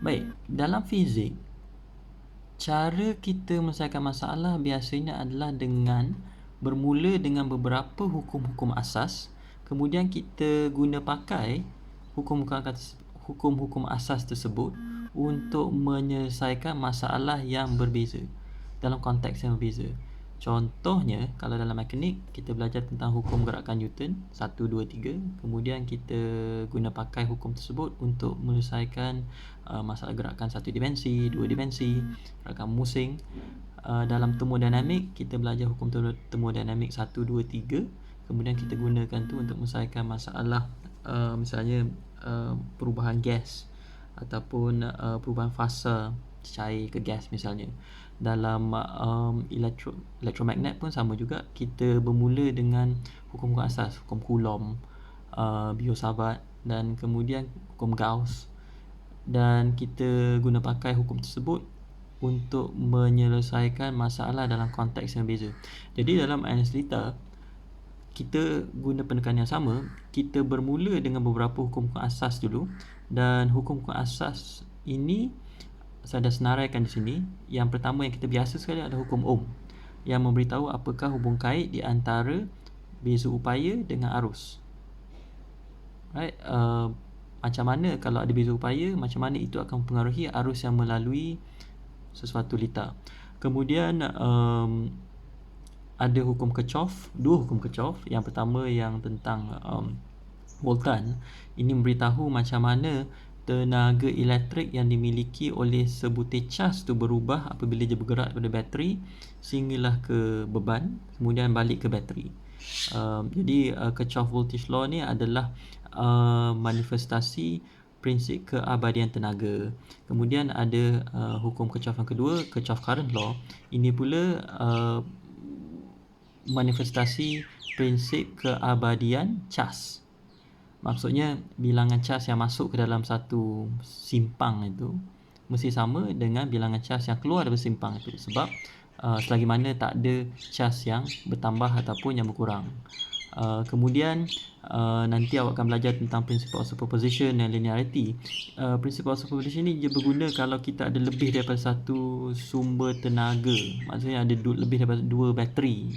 Baik, dalam fizik, cara kita menyelesaikan masalah biasanya adalah dengan bermula dengan beberapa hukum-hukum asas, kemudian kita guna pakai hukum-hukum asas tersebut untuk menyelesaikan masalah yang berbeza dalam konteks yang berbeza. Contohnya, kalau dalam mekanik, kita belajar tentang hukum gerakan Newton 1, 2, 3. Kemudian kita guna pakai hukum tersebut untuk menyelesaikan masalah gerakan satu dimensi, dua dimensi, gerakan musing. Dalam termodinamik, kita belajar hukum termodinamik 1, 2, 3. Kemudian kita gunakan tu untuk menyelesaikan masalah misalnya perubahan gas ataupun perubahan fasa cair ke gas misalnya. Dalam elektromagnet pun sama juga, kita bermula dengan hukum-hukum asas, hukum Coulomb, Biot-Savart dan kemudian hukum Gauss, dan kita guna pakai hukum tersebut untuk menyelesaikan masalah dalam konteks yang berbeza. Jadi dalam analisis lita, kita guna pendekatan yang sama. Kita bermula dengan beberapa hukum-hukum asas dulu, dan hukum-hukum asas ini saya dah senaraikan di sini. Yang pertama yang kita biasa sekali adalah hukum Ohm, yang memberitahu apakah hubung kait di antara beza upaya dengan arus. Right? Macam mana kalau ada beza upaya, macam mana itu akan mempengaruhi arus yang melalui sesuatu lita. Kemudian ada hukum Kirchhoff, dua hukum Kirchhoff. Yang pertama yang tentang voltan, ini memberitahu macam mana tenaga elektrik yang dimiliki oleh sebutir cas tu berubah apabila dia bergerak daripada bateri sehinggalah ke beban, kemudian balik ke bateri. Jadi Kirchhoff voltage law ni adalah manifestasi prinsip keabadian tenaga. Kemudian ada hukum Kirchhoff yang kedua, Kirchhoff current law. Ini pula manifestasi prinsip keabadian cas. Maksudnya bilangan cas yang masuk ke dalam satu simpang itu mesti sama dengan bilangan cas yang keluar dari simpang itu, sebab selagi mana tak ada cas yang bertambah ataupun yang berkurang. Kemudian nanti awak akan belajar tentang prinsip of superposition dan linearity. Prinsip of superposition ni dia berguna kalau kita ada lebih daripada satu sumber tenaga, maksudnya ada lebih daripada dua bateri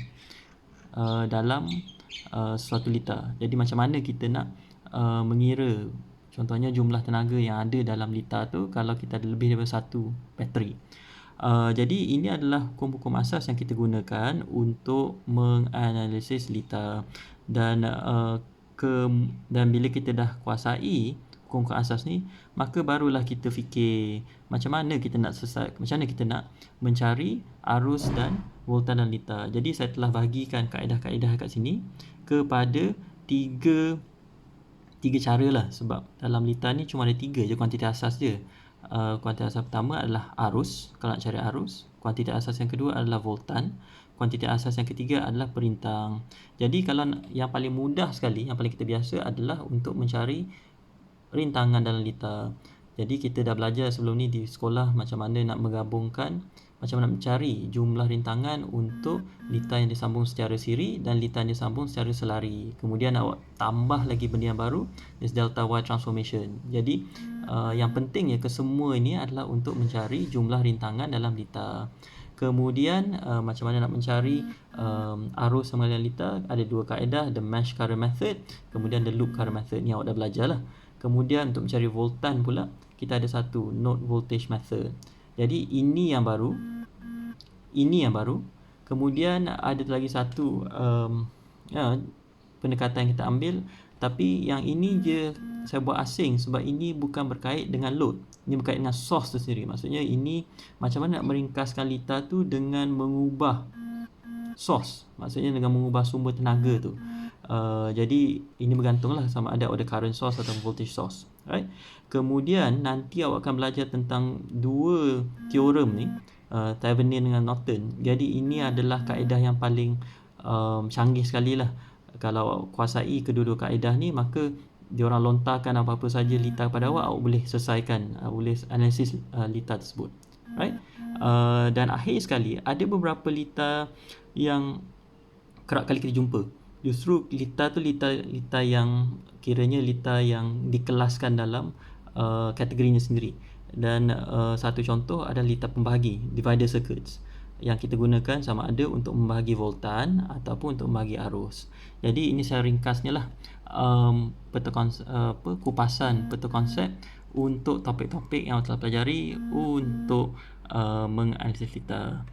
dalam suatu lita. Jadi macam mana kita nak mengira, contohnya jumlah tenaga yang ada dalam lita tu kalau kita ada lebih daripada satu bateri. Jadi ini adalah hukum-hukum asas yang kita gunakan untuk menganalisis lita, dan dan bila kita dah kuasai hukum-hukum asas ni, maka barulah kita fikir macam mana kita nak mencari arus dan voltan dan lita. Jadi saya telah bahagikan kaedah-kaedah kat sini kepada tiga cara lah, sebab dalam lita ni cuma ada tiga je kuantiti asas je. Kuantiti asas pertama adalah arus, kalau nak cari arus. Kuantiti asas yang kedua adalah voltan. Kuantiti asas yang ketiga adalah perintang. Jadi kalau yang paling mudah sekali, yang paling kita biasa adalah untuk mencari rintangan dalam lita. Jadi kita dah belajar sebelum ni di sekolah macam mana nak menggabungkan, macam mana mencari jumlah rintangan untuk lita yang disambung secara siri dan lita yang disambung secara selari. Kemudian awak tambah lagi benda yang baru, is delta Y transformation. Jadi yang pentingnya kesemua ini adalah untuk mencari jumlah rintangan dalam lita. Kemudian macam mana nak mencari arus sama dengan lita, ada dua kaedah, the mesh current method, kemudian the loop current method. Ni awak dah belajar lah. Kemudian untuk mencari voltan pula, kita ada satu node voltage method. Jadi ini yang baru. Kemudian ada lagi satu pendekatan yang kita ambil, tapi yang ini je saya buat asing sebab ini bukan berkait dengan load. Ini berkait dengan source tu sendiri. Maksudnya ini macam mana nak meringkaskan lita tu dengan mengubah source, maksudnya dengan mengubah sumber tenaga tu. Jadi ini bergantunglah sama ada current source atau voltage source, right? Kemudian nanti awak akan belajar tentang dua teorem ni, Thevenin dengan Norton. Jadi ini adalah kaedah yang paling canggih sekali lah. Kalau awak kuasai kedua-dua kaedah ni, maka diorang lontarkan apa-apa saja lita pada awak boleh selesaikan, boleh analisis lita tersebut, right? Dan akhir sekali, ada beberapa lita yang kerap kali kita jumpa. Justru lita tu lita yang kiranya lita yang dikelaskan dalam kategorinya sendiri. Dan satu contoh adalah litar pembahagi, divider circuits, yang kita gunakan sama ada untuk membahagi voltan ataupun untuk membahagi arus. Jadi ini saya ringkasnya lah, kupasan peta konsep untuk topik-topik yang telah pelajari untuk menganalisis litar.